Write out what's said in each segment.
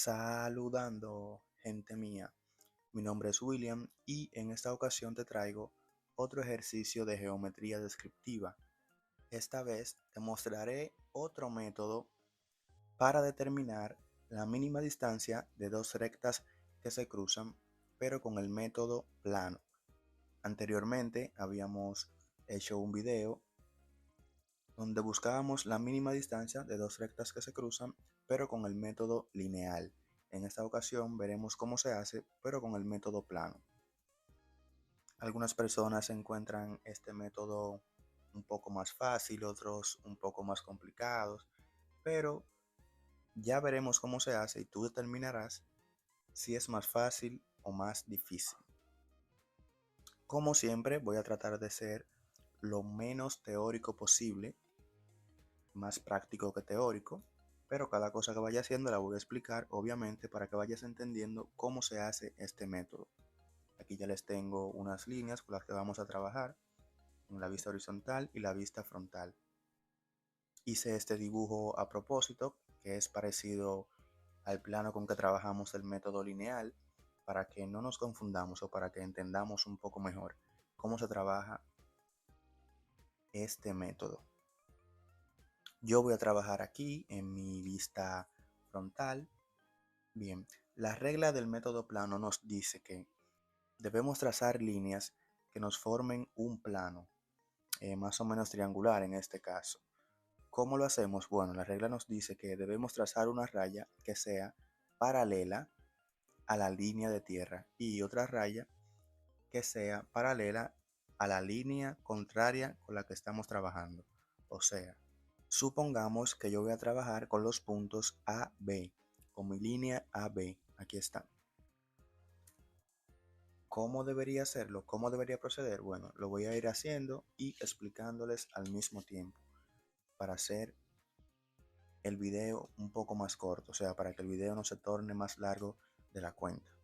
Saludando, gente mía. Mi nombre es William y en esta ocasión te traigo otro ejercicio de geometría descriptiva. Esta vez te mostraré otro método para determinar la mínima distancia de dos rectas que se cruzan, pero con el método plano. Anteriormente habíamos hecho un video donde buscábamos la mínima distancia de dos rectas que se cruzan, pero con el método lineal. En esta ocasión veremos cómo se hace, pero con el método plano. Algunas personas encuentran este método un poco más fácil, otros un poco más complicados, pero ya veremos cómo se hace y tú determinarás si es más fácil o más difícil. Como siempre, voy a tratar de ser lo menos teórico posible, más práctico que teórico, pero cada cosa que vaya haciendo la voy a explicar, obviamente, para que vayas entendiendo cómo se hace este método. Aquí ya les tengo unas líneas con las que vamos a trabajar, en la vista horizontal y la vista frontal. Hice este dibujo a propósito, que es parecido al plano con que trabajamos el método lineal, para que no nos confundamos o para que entendamos un poco mejor cómo se trabaja este método. Yo voy a trabajar aquí en mi vista frontal. Bien, la regla del método plano nos dice que debemos trazar líneas que nos formen un plano, más o menos triangular en este caso. ¿Cómo lo hacemos? Bueno, la regla nos dice que debemos trazar una raya que sea paralela a la línea de tierra y otra raya que sea paralela a la línea contraria con la que estamos trabajando. O sea, supongamos que yo voy a trabajar con los puntos A, B, con mi línea AB. Aquí está. ¿Cómo debería hacerlo? ¿Cómo debería proceder? Bueno, lo voy a ir haciendo y explicándoles al mismo tiempo para hacer el video un poco más corto, o sea, para que el video no se torne más largo de la cuenta.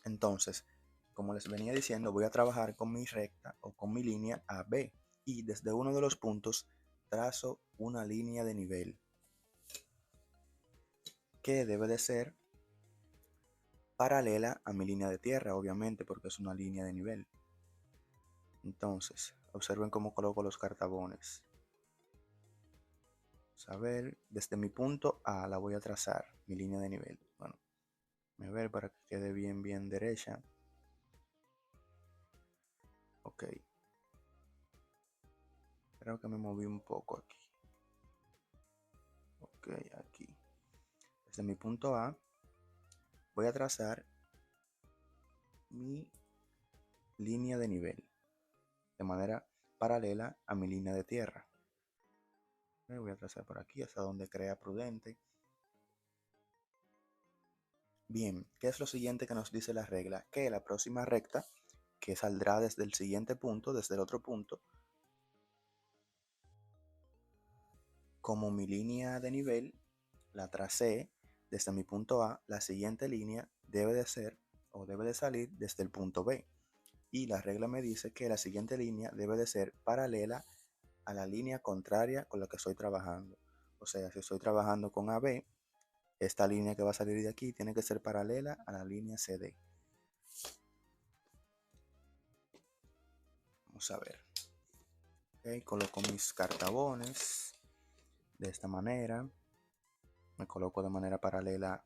Entonces, como les venía diciendo, voy a trabajar con mi recta o con mi línea AB y desde uno de los puntos trazo una línea de nivel que debe de ser paralela a mi línea de tierra, obviamente, porque es una línea de nivel. Entonces, observen cómo coloco los cartabones. A ver, desde mi punto A la voy a trazar, mi línea de nivel. Bueno, a ver para que quede bien derecha. Ok. Creo que me moví un poco aquí. Ok, aquí. Desde mi punto A voy a trazar mi línea de nivel de manera paralela a mi línea de tierra. Voy a trazar por aquí hasta donde crea prudente. Bien, ¿qué es lo siguiente que nos dice la regla? Que la próxima recta, que saldrá desde el siguiente punto, desde el otro punto, como mi línea de nivel la tracé desde mi punto A, la siguiente línea debe de ser o debe de salir desde el punto B. Y la regla me dice que la siguiente línea debe de ser paralela a la línea contraria con la que estoy trabajando. O sea, si estoy trabajando con AB, esta línea que va a salir de aquí tiene que ser paralela a la línea CD. Vamos a ver. Okay, coloco mis cartabones de esta manera. Me coloco de manera paralela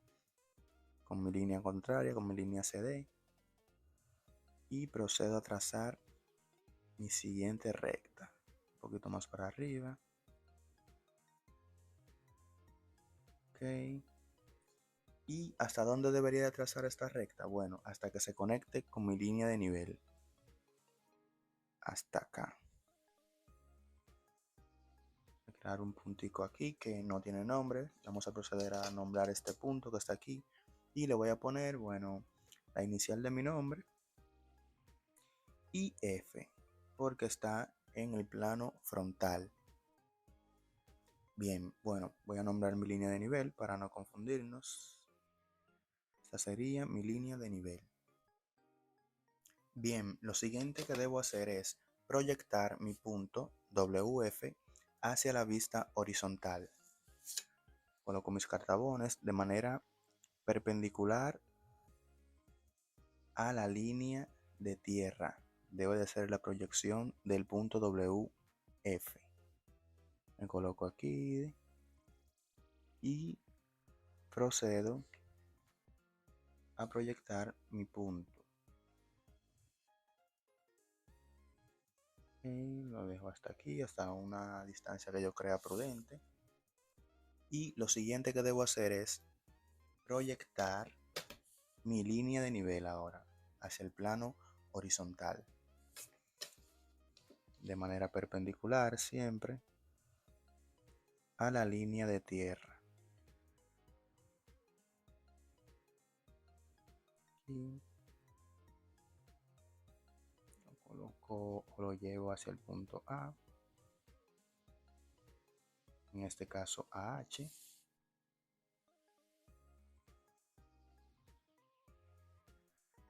con mi línea contraria, con mi línea CD. Y procedo a trazar mi siguiente recta. Un poquito más para arriba. Ok. ¿Y hasta dónde debería trazar esta recta? Bueno, hasta que se conecte con mi línea de nivel. Hasta acá. Voy a crear un puntico aquí que no tiene nombre. Vamos a proceder a nombrar este punto que está aquí. Y le voy a poner, bueno, la inicial de mi nombre. Y F, porque está en el plano frontal. Bien, bueno, voy a nombrar mi línea de nivel para no confundirnos. Esta sería mi línea de nivel. Bien, lo siguiente que debo hacer es proyectar mi punto WF hacia la vista horizontal. Coloco mis cartabones de manera perpendicular a la línea de tierra. Debe de ser la proyección del punto WF. Me coloco aquí y procedo a proyectar mi punto. Y lo dejo hasta aquí, hasta una distancia que yo crea prudente. Y lo siguiente que debo hacer es proyectar mi línea de nivel ahora hacia el plano horizontal. De manera perpendicular siempre a la línea de tierra. Y lo coloco o lo llevo hacia el punto A. En este caso AH.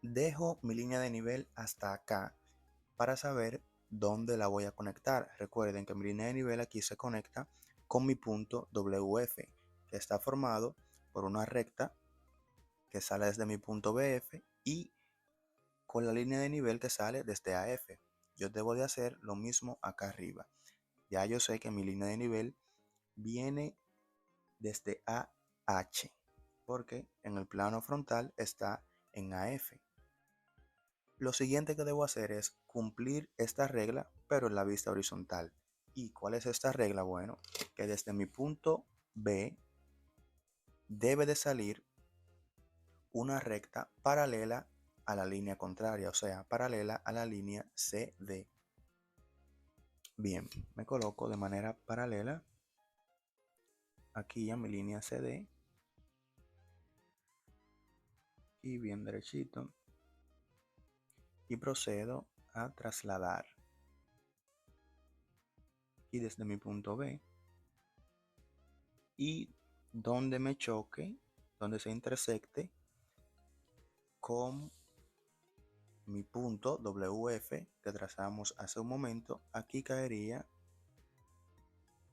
Dejo mi línea de nivel hasta acá para saber dónde la voy a conectar. Recuerden que mi línea de nivel aquí se conecta con mi punto WF, que está formado por una recta que sale desde mi punto BF y con la línea de nivel que sale desde AF. Yo debo de hacer lo mismo acá arriba. Ya yo sé que mi línea de nivel viene desde AH, porque en el plano frontal está en AF. Lo siguiente que debo hacer es cumplir esta regla, pero en la vista horizontal. ¿Y cuál es esta regla? Bueno, que desde mi punto B debe de salir una recta paralela a la línea contraria, o sea, paralela a la línea CD. Bien, me coloco de manera paralela aquí a mi línea CD y bien derechito y procedo a trasladar aquí desde mi punto B y donde me choque, donde se intersecte con mi punto WF que trazamos hace un momento, aquí caería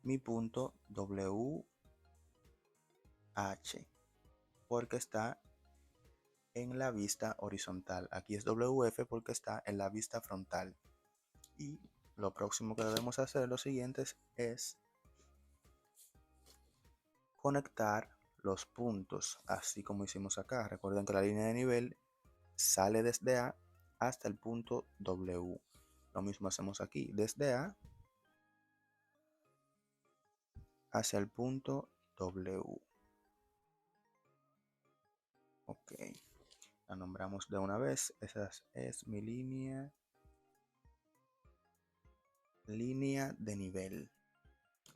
mi punto WH porque está en la vista horizontal. Aquí es WF porque está en la vista frontal. Y lo próximo que debemos hacer, lo siguiente, es conectar los puntos, así como hicimos acá. Recuerden que la línea de nivel sale desde A hasta el punto W. Lo mismo hacemos aquí, desde A hacia el punto W. Ok, la nombramos de una vez. Esa es mi línea de nivel.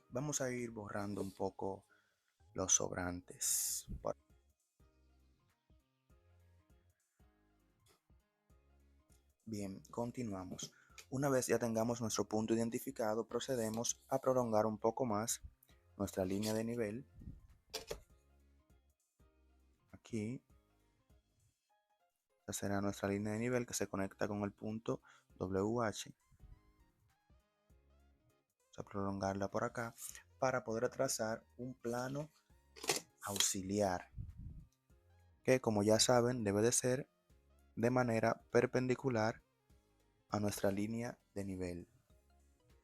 Vamos a ir borrando un poco los sobrantes. Bien, continuamos. Una vez ya tengamos nuestro punto identificado, procedemos a prolongar un poco más nuestra línea de nivel. Aquí, esta será nuestra línea de nivel que se conecta con el punto WH. Vamos a prolongarla por acá para poder trazar un plano auxiliar, que como ya saben debe de ser de manera perpendicular a nuestra línea de nivel.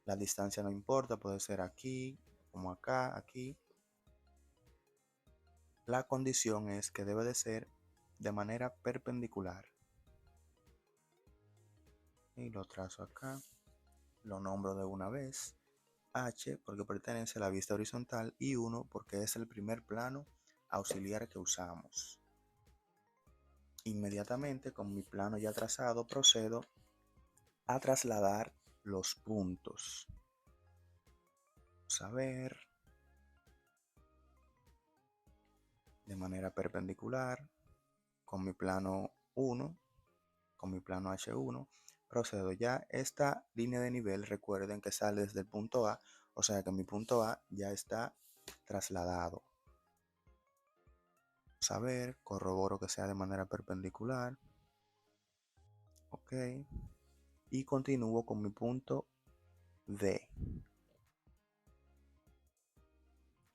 La distancia no importa, puede ser aquí, como acá, aquí. La condición es que debe de ser de manera perpendicular. Y lo trazo acá, lo nombro de una vez. H porque pertenece a la vista horizontal y 1 porque es el primer plano auxiliar que usamos. Inmediatamente con mi plano ya trazado procedo a trasladar los puntos. Vamos a ver de manera perpendicular con mi plano 1, con mi plano H1. Procedo ya esta línea de nivel, recuerden que sale desde el punto A, o sea que mi punto A ya está trasladado. Vamos a ver, corroboro que sea de manera perpendicular. Ok. Y continúo con mi punto D.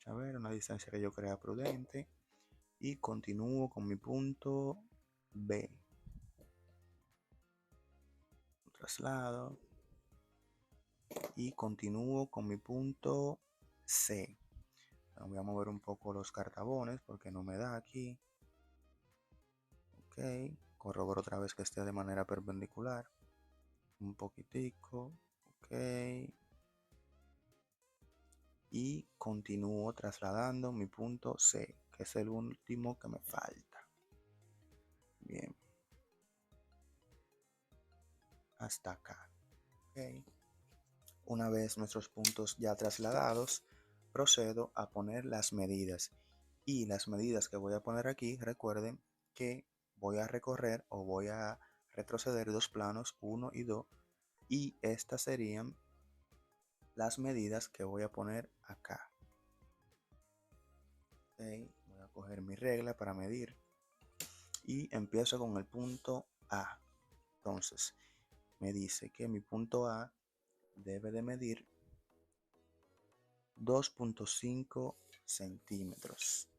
a ver, una distancia que yo crea prudente. Y continúo con mi punto B. Traslado. Y continúo con mi punto C. Voy a mover un poco los cartabones porque no me da aquí. Ok, corroboro otra vez que esté de manera perpendicular. Un poquitico. Ok. Y continúo trasladando mi punto C, que es el último que me falta. Bien. Hasta acá. Ok. Una vez nuestros puntos ya trasladados, procedo a poner las medidas. Y las medidas que voy a poner aquí, recuerden que voy a recorrer o voy a retroceder dos planos, 1 y 2. Y estas serían las medidas que voy a poner acá. Okay. Voy a coger mi regla para medir. Y empiezo con el punto A. Entonces, me dice que mi punto A debe de medir 2.5 centímetros.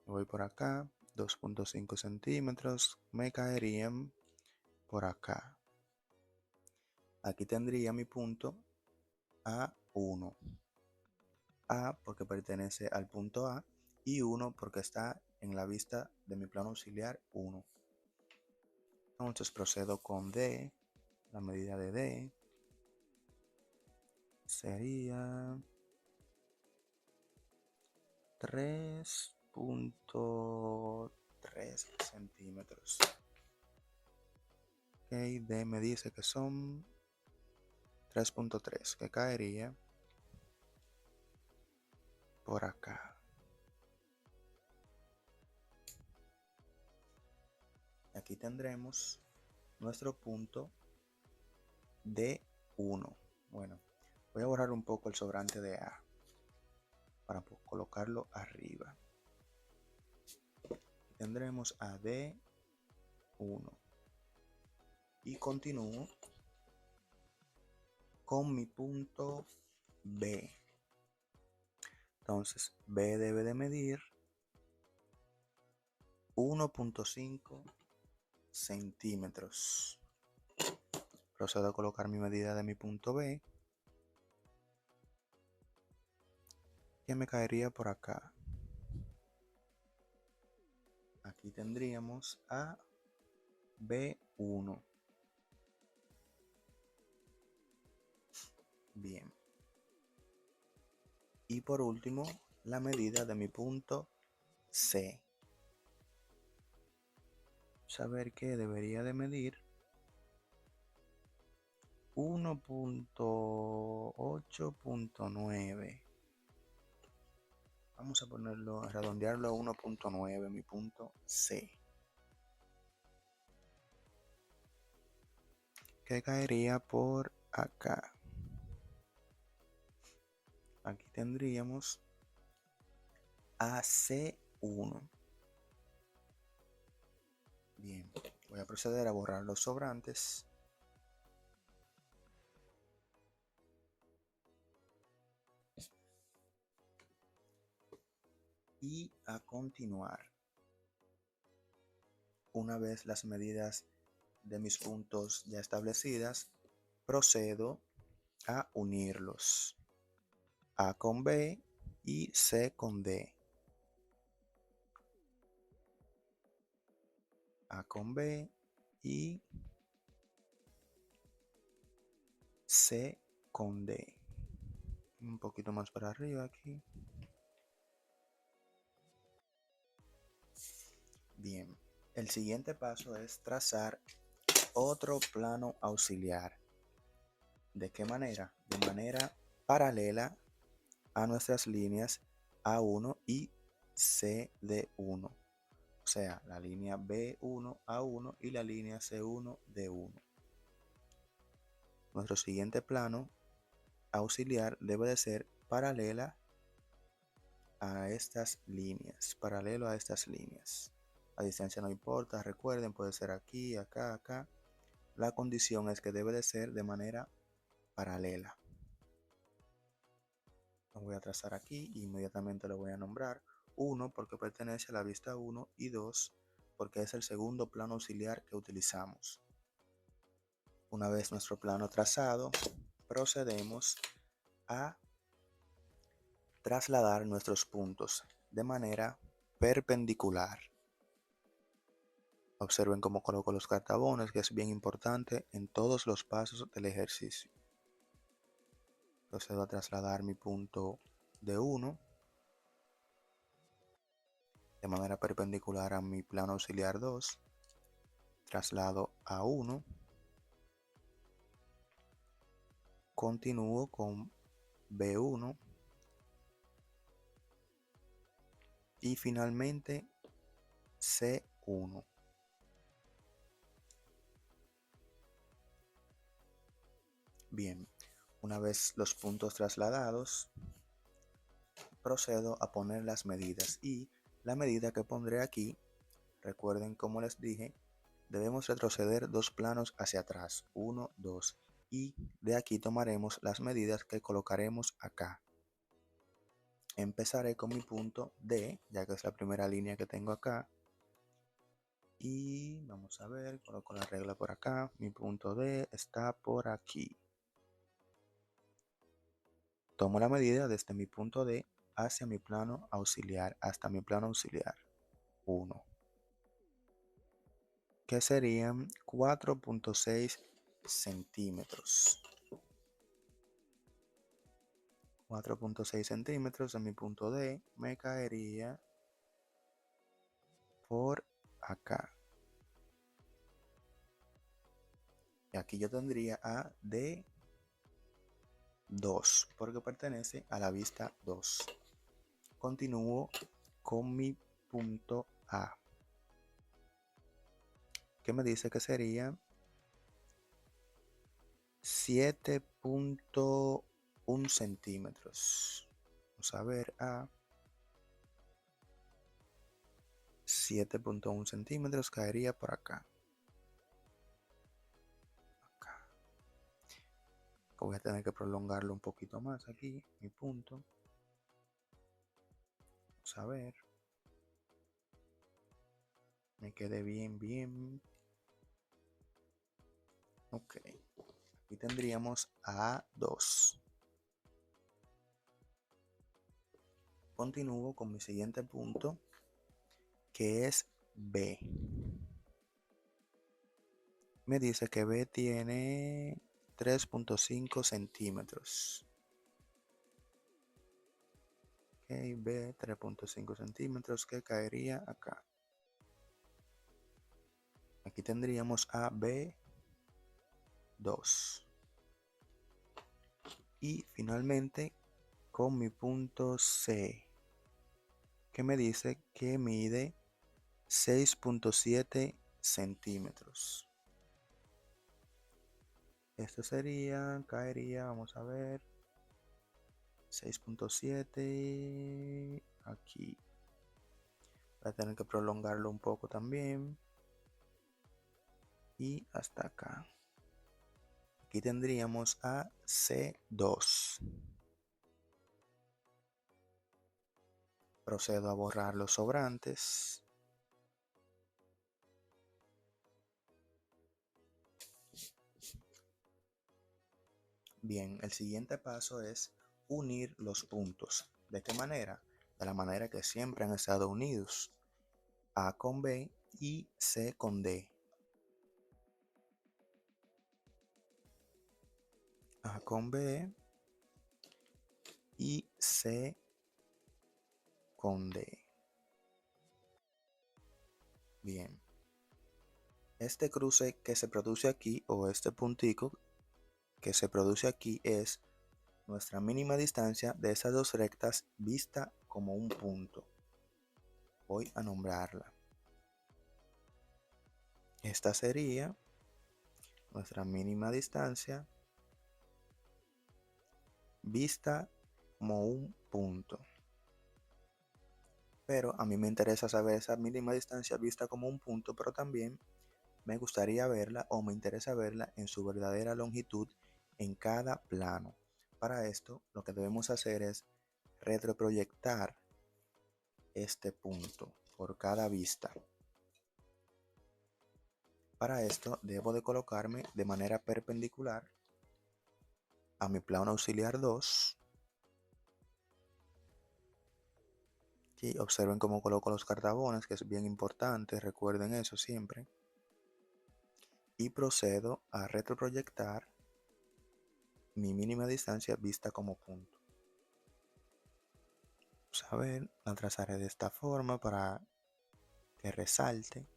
Voy por acá, 2.5 centímetros me caerían por acá. Aquí tendría mi punto A1. A porque pertenece al punto A y 1 porque está en la vista de mi plano auxiliar 1. Entonces procedo con D. La medida de D sería 3.3 centímetros. Ok, D me dice que son 3.3, que caería por acá. Aquí tendremos nuestro punto D1. Bueno, voy a borrar un poco el sobrante de A para colocarlo arriba. Tendremos a D1 y continúo con mi punto B. Entonces B debe de medir 1.5 centímetros. Procedo a colocar mi medida de mi punto B, que me caería por acá. Aquí tendríamos a B1. Bien. Y por último, la medida de mi punto C. Saber que debería de medir 1.8.9. Vamos a ponerlo, a redondearlo a 1.9, mi punto C. Que caería por acá. Aquí tendríamos a C1. Bien, voy a proceder a borrar los sobrantes. Y a continuar, una vez las medidas de mis puntos ya establecidas, procedo a unirlos. A con B y C con D. A con B y C con D. Un poquito más para arriba aquí. Bien, el siguiente paso es trazar otro plano auxiliar. ¿De qué manera? De manera paralela a nuestras líneas A1 y CD1. O sea, la línea B1, A1 y la línea C1, D1. Nuestro siguiente plano auxiliar debe de ser paralela a estas líneas. Paralelo a estas líneas. La distancia no importa, recuerden, puede ser aquí, acá, acá. La condición es que debe de ser de manera paralela. voy a trazar aquí y inmediatamente lo voy a nombrar. 1 porque pertenece a la vista 1 y 2 porque es el segundo plano auxiliar que utilizamos. Una vez nuestro plano trazado, procedemos a trasladar nuestros puntos de manera perpendicular. Observen cómo coloco los cartabones, que es bien importante en todos los pasos del ejercicio. Procedo a trasladar mi punto de 1 de manera perpendicular a mi plano auxiliar 2. Traslado a 1. Continúo con B1. Y finalmente C1. Bien, una vez los puntos trasladados, procedo a poner las medidas y la medida que pondré aquí, recuerden como les dije, debemos retroceder 2 planos hacia atrás, 1, 2, y de aquí tomaremos las medidas que colocaremos acá. Empezaré con mi punto D, ya que es la primera línea que tengo acá, y vamos a ver, coloco la regla por acá, mi punto D está por aquí. Tomo la medida desde mi punto D hacia mi plano auxiliar, hasta mi plano auxiliar 1, que serían 4.6 centímetros. 4.6 centímetros de mi punto D me caería por acá. Y aquí yo tendría a D2, porque pertenece a la vista 2. Continúo con mi punto A, que me dice que sería 7.1 centímetros. Vamos a ver a 7.1 centímetros caería por acá. Voy a tener que prolongarlo un poquito más aquí, mi punto. Vamos a ver. Me quede bien. Ok. Aquí tendríamos A2. Continúo con mi siguiente punto, que es B. Me dice que B tiene 3.5 centímetros. Ok, B 3.5 centímetros que caería acá. Aquí tendríamos a B2. Y finalmente con mi punto C, que me dice que mide 6.7 centímetros. Esto sería, caería, vamos a ver, 6.7 aquí. Voy a tener que prolongarlo un poco también. Y hasta acá. Aquí tendríamos a C2. Procedo a borrar los sobrantes. Bien, el siguiente paso es unir los puntos. ¿De qué manera? De la manera que siempre han estado unidos. A con B y C con D. A con B y C con D. Bien. Este cruce que se produce aquí, o este puntico que se produce aquí, es nuestra mínima distancia de esas dos rectas vista como un punto. Voy a nombrarla. Esta sería nuestra mínima distancia vista como un punto. Pero a mí me interesa saber esa mínima distancia vista como un punto, pero también me gustaría verla o me interesa verla en su verdadera longitud en cada plano. Para esto, lo que debemos hacer es retroproyectar este punto por cada vista. Para esto debo de colocarme de manera perpendicular a mi plano auxiliar 2. Y observen cómo coloco los cartabones, que es bien importante, recuerden eso siempre. Y procedo a retroproyectar mi mínima distancia vista como punto. Vamos a ver, la trazaré de esta forma para que resalte.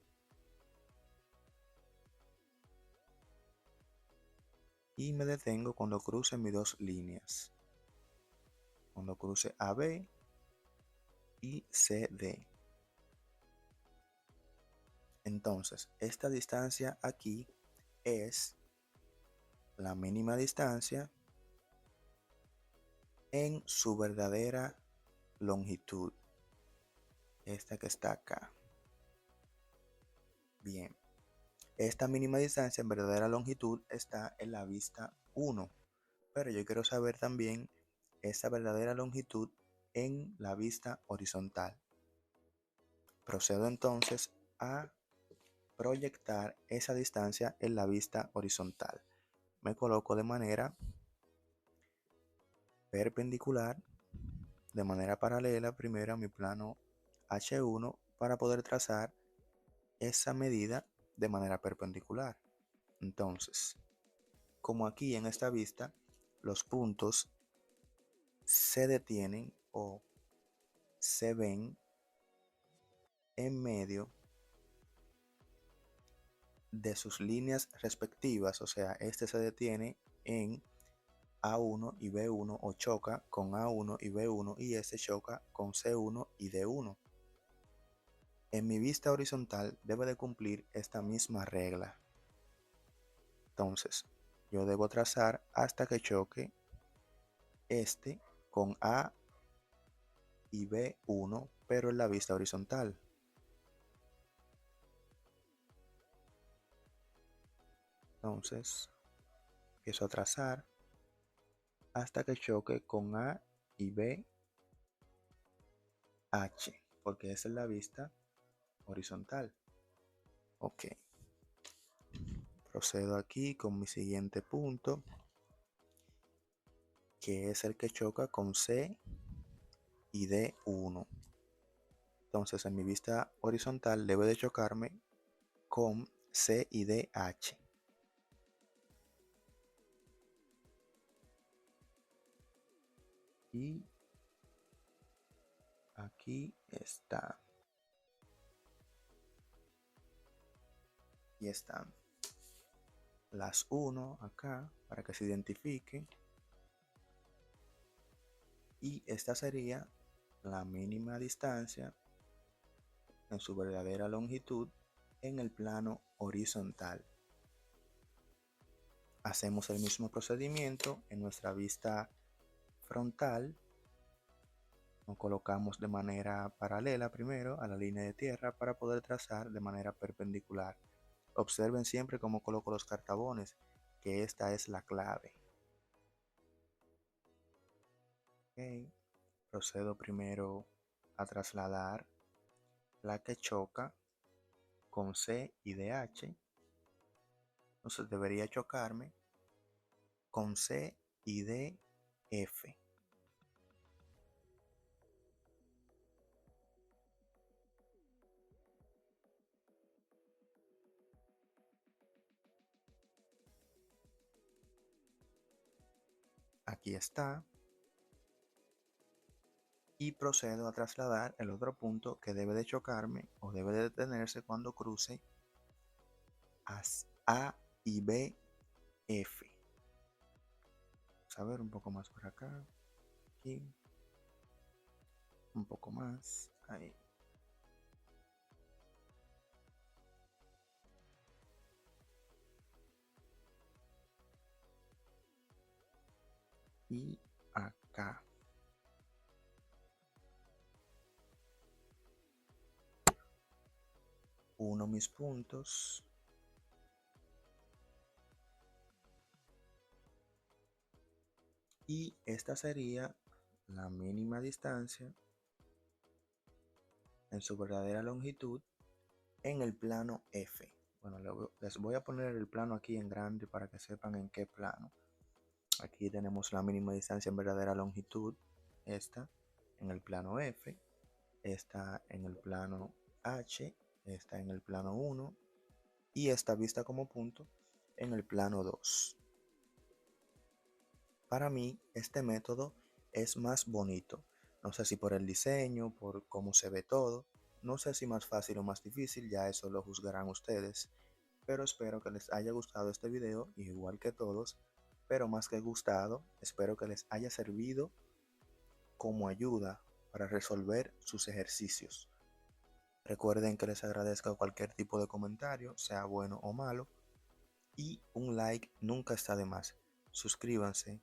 Y me detengo cuando cruce mis dos líneas. Cuando cruce AB y CD. Entonces, esta distancia aquí es la mínima distancia en su verdadera longitud. Esta que está acá. Bien. Esta mínima distancia en verdadera longitud está en la vista 1. Pero yo quiero saber también esa verdadera longitud en la vista horizontal. Procedo entonces a proyectar esa distancia en la vista horizontal. Me coloco de manera perpendicular, de manera paralela primero a mi plano H1 para poder trazar esa medida de manera perpendicular. Entonces, como aquí en esta vista los puntos se detienen o se ven en medio de sus líneas respectivas, o sea, este se detiene en A1 y B1 o choca con A1 y B1 y este choca con C1 y D1. En mi vista horizontal debe de cumplir esta misma regla. Entonces, yo debo trazar hasta que choque este con A y B1, pero en la vista horizontal. Entonces, empiezo a trazar hasta que choque con A y B H, porque esa es la vista horizontal. Ok. Procedo aquí con mi siguiente punto, que es el que choca con C y D1. Entonces, en mi vista horizontal debe de chocarme con C y DH. Y aquí está. Y están las 1 acá para que se identifique. Y esta sería la mínima distancia en su verdadera longitud en el plano horizontal. Hacemos el mismo procedimiento en nuestra vista frontal. Nos colocamos de manera paralela primero a la línea de tierra para poder trazar de manera perpendicular. Observen siempre cómo coloco los cartabones, que esta es la clave. Okay. Procedo primero a trasladar la que choca con C y DH. Entonces debería chocarme con C y DF. Aquí está. Y procedo a trasladar el otro punto que debe de chocarme o debe de detenerse cuando cruce A y B, F. Vamos a ver un poco más por acá. Aquí. Un poco más. Ahí. Y acá. Uno mis puntos. Y esta sería la mínima distancia en su verdadera longitud en el plano F. Bueno, les voy a poner el plano aquí en grande para que sepan en qué plano. Aquí tenemos la mínima distancia en verdadera longitud, esta en el plano F, esta en el plano H, esta en el plano 1 y esta vista como punto en el plano 2. Para mí, este método es más bonito. No sé si por el diseño, por cómo se ve todo. No sé si más fácil o más difícil, ya eso lo juzgarán ustedes. Pero espero que les haya gustado este video, igual que todos. Pero más que gustado, espero que les haya servido como ayuda para resolver sus ejercicios. Recuerden que les agradezco cualquier tipo de comentario, sea bueno o malo. Y un like nunca está de más. Suscríbanse